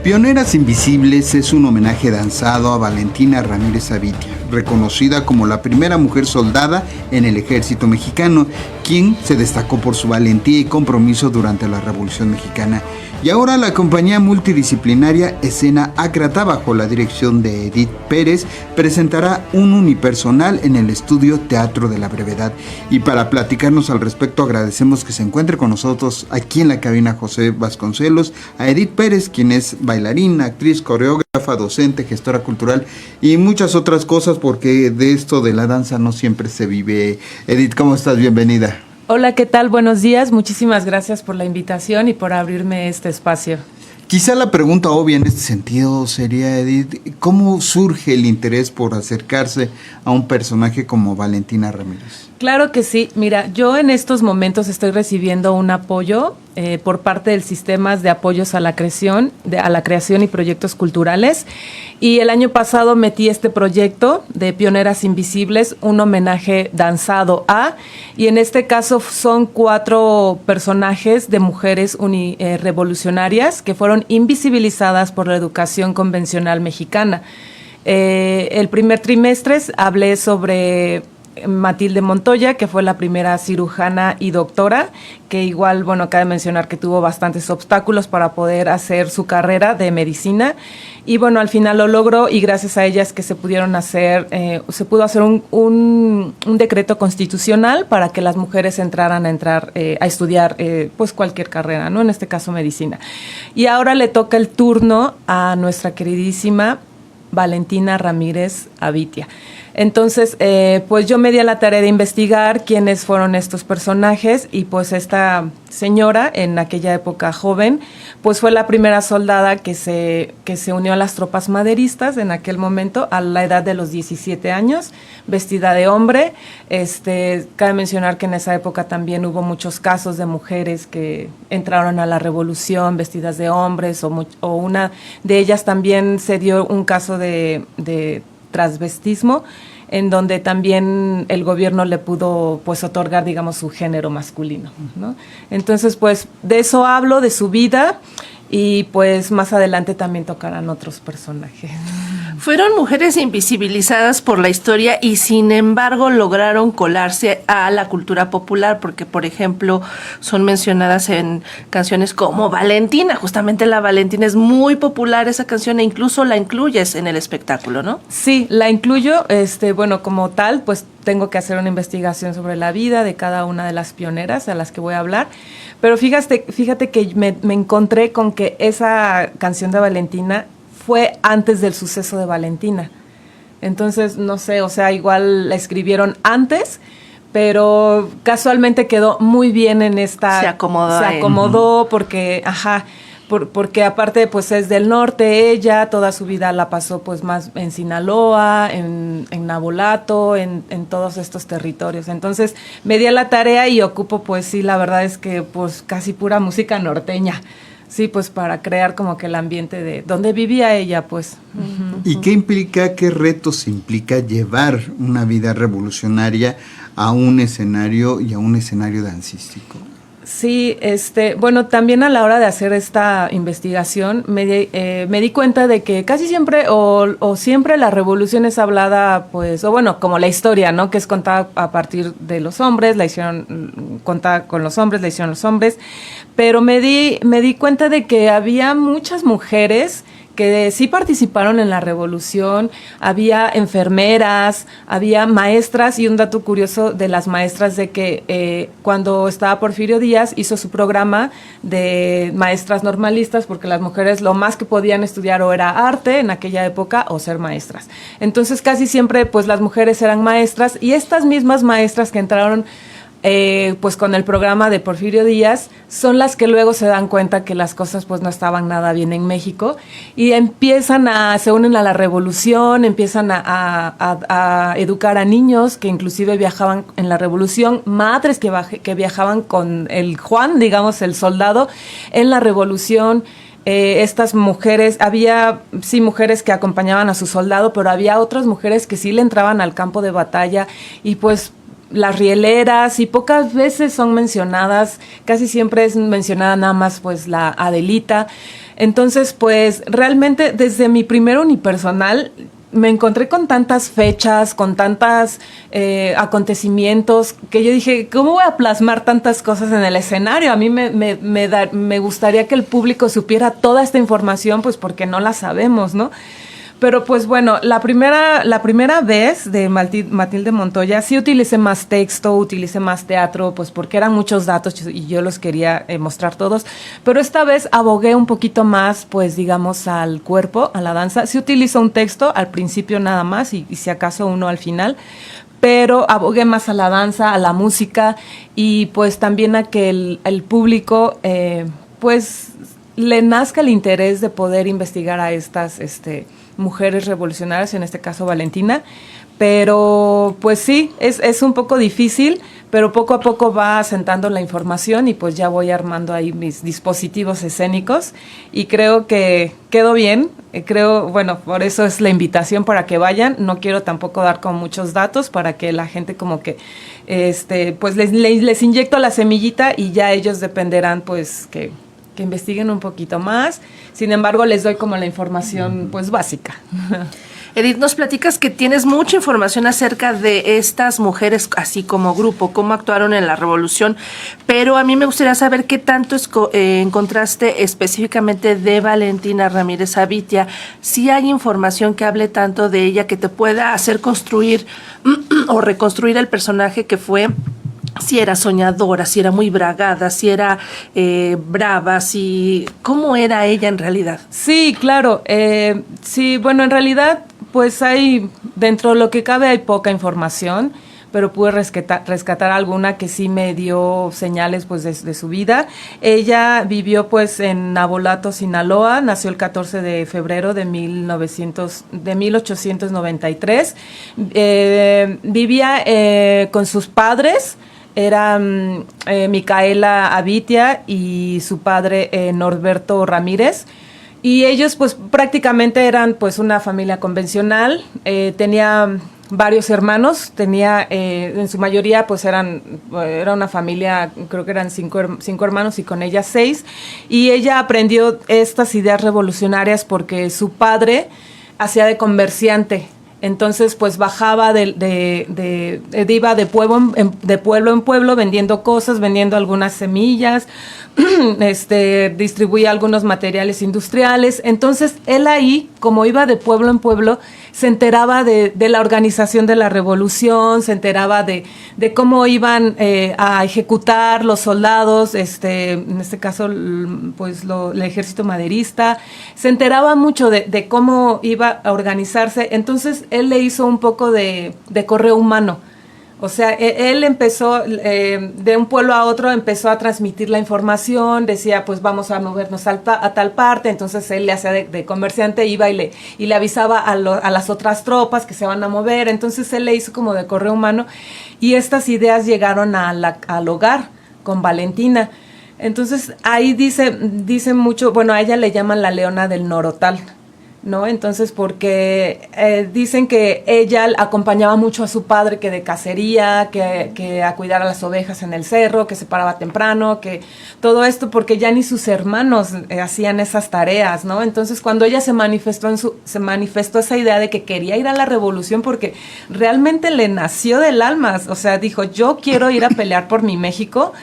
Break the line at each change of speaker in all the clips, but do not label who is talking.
Pioneras Invisibles es un homenaje danzado a Valentina Ramírez Avitia, reconocida como la primera mujer soldada en el ejército mexicano, quien se destacó por su valentía y compromiso durante la Revolución Mexicana. Y ahora la compañía multidisciplinaria Escena Ácrata, bajo la dirección de Edith Pérez, presentará un unipersonal en el estudio Teatro de la Brevedad. Y para platicarnos al respecto, agradecemos que se encuentre con nosotros aquí en la cabina José Vasconcelos, a Edith Pérez, quien es bailarina, actriz, coreógrafa, docente, gestora cultural y muchas otras cosas, porque de esto de la danza no siempre se vive. Edith, ¿cómo estás? Bienvenida.
Hola, ¿qué tal? Buenos días. Muchísimas gracias por la invitación y por abrirme este espacio.
Quizá la pregunta obvia en este sentido sería, Edith, ¿cómo surge el interés por acercarse a un personaje como Valentina Ramírez?
Claro que sí. Mira, yo en estos momentos estoy recibiendo un apoyo por parte del Sistemas de Apoyos a la Creación y Proyectos Culturales. Y el año pasado metí este proyecto de Pioneras Invisibles, un homenaje danzado a, y en este caso son 4 personajes de mujeres revolucionarias que fueron invisibilizadas por la educación convencional mexicana. El primer trimestre hablé sobre Matilde Montoya, que fue la primera cirujana y doctora, que igual, bueno, cabe mencionar que tuvo bastantes obstáculos para poder hacer su carrera de medicina, y bueno, al final lo logró, y gracias a ellas que se pudo hacer un decreto constitucional para que las mujeres entraran a estudiar pues cualquier carrera, ¿no? En este caso medicina. Y ahora le toca el turno a nuestra queridísima Valentina Ramírez Avitia. Entonces, pues yo me di a la tarea de investigar quiénes fueron estos personajes, y pues esta señora, en aquella época joven, pues fue la primera soldada que se unió a las tropas maderistas en aquel momento, a la edad de los 17 años, vestida de hombre. Cabe mencionar que en esa época también hubo muchos casos de mujeres que entraron a la revolución vestidas de hombres, o una de ellas también se dio un caso de transvestismo, en donde también el gobierno le pudo pues otorgar, digamos, su género masculino, ¿no? Entonces, pues de eso hablo, de su vida, y pues más adelante también tocarán otros personajes.
Fueron mujeres invisibilizadas por la historia y sin embargo lograron colarse a la cultura popular, porque por ejemplo son mencionadas en canciones como Valentina. Justamente la Valentina es muy popular, esa canción, e incluso la incluyes en el espectáculo, ¿no?
Sí, la incluyo. Bueno, como tal, pues tengo que hacer una investigación sobre la vida de cada una de las pioneras a las que voy a hablar. Pero fíjate que me encontré con que esa canción de Valentina fue antes del suceso de Valentina. Entonces, no sé, o sea, igual la escribieron antes, pero casualmente quedó muy bien en esta...
Se
acomodó porque, porque aparte pues es del norte ella, toda su vida la pasó pues más en Sinaloa, en Nabolato, en todos estos territorios. Entonces me di a la tarea y ocupo, pues sí, la verdad es que pues casi pura música norteña. Sí, pues para crear como que el ambiente de donde vivía ella, pues.
¿Y qué retos implica llevar una vida revolucionaria a un escenario y a un escenario dancístico?
Sí, bueno, también a la hora de hacer esta investigación me di cuenta de que casi siempre o siempre la revolución es hablada, pues, o bueno, como la historia, ¿no? Que es contada a partir de los hombres, la hicieron contada con los hombres, la hicieron los hombres, pero me di cuenta de que había muchas mujeres que sí participaron en la revolución. Había enfermeras, había maestras, y un dato curioso de las maestras de que cuando estaba Porfirio Díaz hizo su programa de maestras normalistas, porque las mujeres lo más que podían estudiar o era arte en aquella época o ser maestras. Entonces casi siempre pues las mujeres eran maestras, y estas mismas maestras que entraron pues con el programa de Porfirio Díaz son las que luego se dan cuenta que las cosas pues no estaban nada bien en México, y se unen a la revolución, empiezan a educar a niños que inclusive viajaban en la revolución, madres que viajaban con el Juan, digamos, el soldado en la revolución. Estas mujeres, había sí mujeres que acompañaban a su soldado, pero había otras mujeres que sí le entraban al campo de batalla, y pues las rieleras, y pocas veces son mencionadas, casi siempre es mencionada nada más pues la Adelita. Entonces, pues realmente desde mi primer unipersonal me encontré con tantas fechas, con tantos acontecimientos, que yo dije, ¿cómo voy a plasmar tantas cosas en el escenario? A mí me gustaría que el público supiera toda esta información, pues porque no la sabemos, ¿no? Pero pues bueno, la primera vez de Matilde Montoya sí utilicé más texto, utilicé más teatro, pues porque eran muchos datos y yo los quería mostrar todos. Pero esta vez abogué un poquito más, pues digamos, al cuerpo, a la danza. Sí utilizo un texto al principio nada más y si acaso uno al final, pero abogué más a la danza, a la música y pues también a que el público pues le nazca el interés de poder investigar a estas mujeres revolucionarias, en este caso Valentina, pero pues sí, es un poco difícil, pero poco a poco va asentando la información y pues ya voy armando ahí mis dispositivos escénicos y creo que quedó bien, bueno, por eso es la invitación para que vayan, no quiero tampoco dar con muchos datos para que la gente como que pues les inyecto la semillita y ya ellos dependerán pues que investiguen un poquito más. Sin embargo, les doy como la información pues básica.
Edith, nos platicas que tienes mucha información acerca de estas mujeres, así como grupo, cómo actuaron en la revolución, pero a mí me gustaría saber qué tanto encontraste específicamente de Valentina Ramírez Avitia. Si hay información que hable tanto de ella que te pueda hacer construir o reconstruir el personaje que fue, si era soñadora, si era muy bragada, si era brava, ¿cómo era ella en realidad?
Sí, claro. Sí, bueno, en realidad, pues dentro de lo que cabe hay poca información, pero pude rescatar alguna que sí me dio señales pues de su vida. Ella vivió pues en Navolato, Sinaloa, nació el 14 de febrero de 1893. Vivía con sus padres. Eran Micaela Avitia y su padre Norberto Ramírez, y ellos pues prácticamente eran pues una familia convencional. Tenía varios hermanos, en su mayoría pues era una familia, creo que eran cinco hermanos y con ella 6, y ella aprendió estas ideas revolucionarias porque su padre hacía de comerciante. Entonces, pues bajaba iba de pueblo en pueblo vendiendo cosas, vendiendo algunas semillas, distribuía algunos materiales industriales. Entonces, él ahí, como iba de pueblo en pueblo, se enteraba de la organización de la revolución, se enteraba de cómo iban a ejecutar los soldados, en este caso, pues el ejército maderista. Se enteraba mucho de cómo iba a organizarse. Entonces, él le hizo un poco de correo humano. O sea, él empezó, de un pueblo a otro, empezó a transmitir la información, decía, pues vamos a movernos a tal parte. Entonces él le hacía de comerciante, iba y le avisaba a las otras tropas que se van a mover. Entonces él le hizo como de correo humano, y estas ideas llegaron al hogar con Valentina. Entonces ahí dice mucho, bueno, a ella le llaman la leona del Norotal, ¿no? Entonces, porque dicen que ella acompañaba mucho a su padre, que de cacería, que a cuidar a las ovejas en el cerro, que se paraba temprano, que todo esto, porque ya ni sus hermanos hacían esas tareas, ¿no? Entonces, cuando ella se manifestó esa idea de que quería ir a la revolución, porque realmente le nació del alma, o sea, dijo, yo quiero ir a pelear por mi México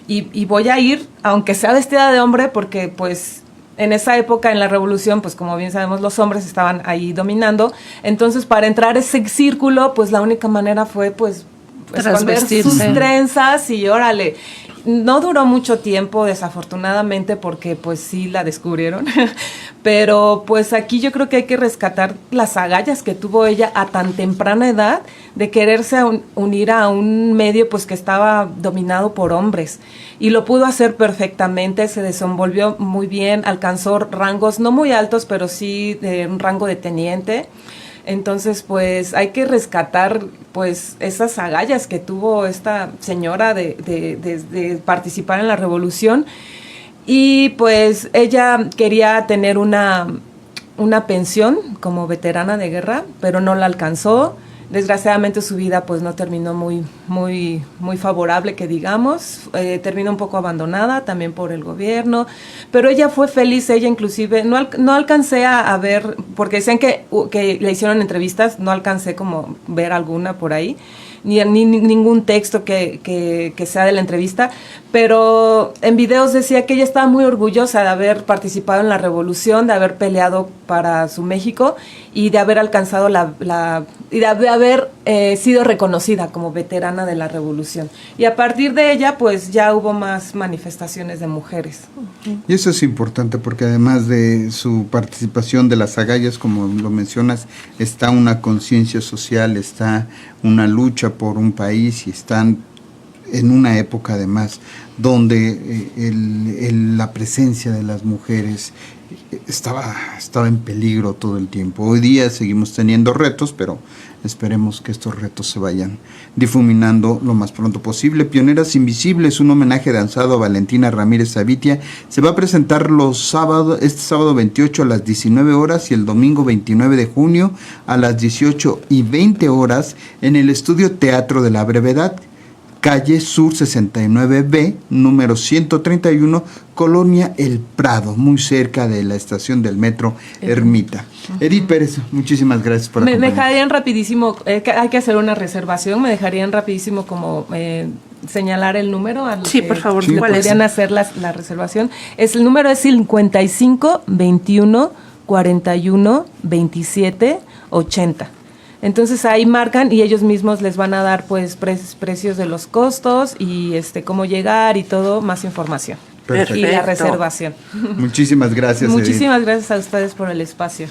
y voy a ir, aunque sea vestida de hombre, porque pues en esa época, en la revolución, pues como bien sabemos, los hombres estaban ahí dominando. Entonces, para entrar a ese círculo, pues la única manera fue pues esconder sus trenzas y órale. No duró mucho tiempo, desafortunadamente, porque pues sí la descubrieron. Pero pues aquí yo creo que hay que rescatar las agallas que tuvo ella a tan temprana edad de quererse unir a un medio pues que estaba dominado por hombres. Y lo pudo hacer perfectamente, se desenvolvió muy bien, alcanzó rangos no muy altos, pero sí de un rango de teniente. Entonces, pues hay que rescatar pues esas agallas que tuvo esta señora de participar en la revolución. Y pues ella quería tener una pensión como veterana de guerra, pero no la alcanzó. Desgraciadamente su vida pues no terminó muy favorable, que digamos, terminó un poco abandonada también por el gobierno, pero ella fue feliz. Ella inclusive, no alcancé a ver, porque decían que le hicieron entrevistas, no alcancé como ver alguna por ahí, ni ningún texto que sea de la entrevista, pero en videos decía que ella estaba muy orgullosa de haber participado en la revolución, de haber peleado para su México y de haber alcanzado y de haber sido reconocida como veterana de la revolución. Y a partir de ella, pues ya hubo más manifestaciones de mujeres.
Y eso es importante porque además de su participación de las agallas, como lo mencionas, está una conciencia social, está una lucha por un país y están en una época además donde la presencia de las mujeres estaba en peligro todo el tiempo. Hoy día seguimos teniendo retos, pero esperemos que estos retos se vayan difuminando lo más pronto posible. Pioneras Invisibles, un homenaje danzado a Valentina Ramírez Savitia, se va a presentar este sábado 28 a las 19 horas y el domingo 29 de junio a las 18:20 horas en el Estudio Teatro de la Brevedad, calle Sur 69B, número 131, Colonia El Prado, muy cerca de la estación del metro Ermita. Edith Pérez, muchísimas gracias por acompañarnos.
Me dejarían rapidísimo, hay que hacer una reservación, me dejarían rapidísimo como señalar el número.
Sí, por favor.
Sí, ¿cuál podrían hacer la reservación? El número es 55 21 41 27 80. Entonces ahí marcan y ellos mismos les van a dar pues precios de los costos y cómo llegar y todo, más información.
Perfecto.
Y la reservación.
Muchísimas gracias.
Muchísimas gracias a ustedes por el espacio.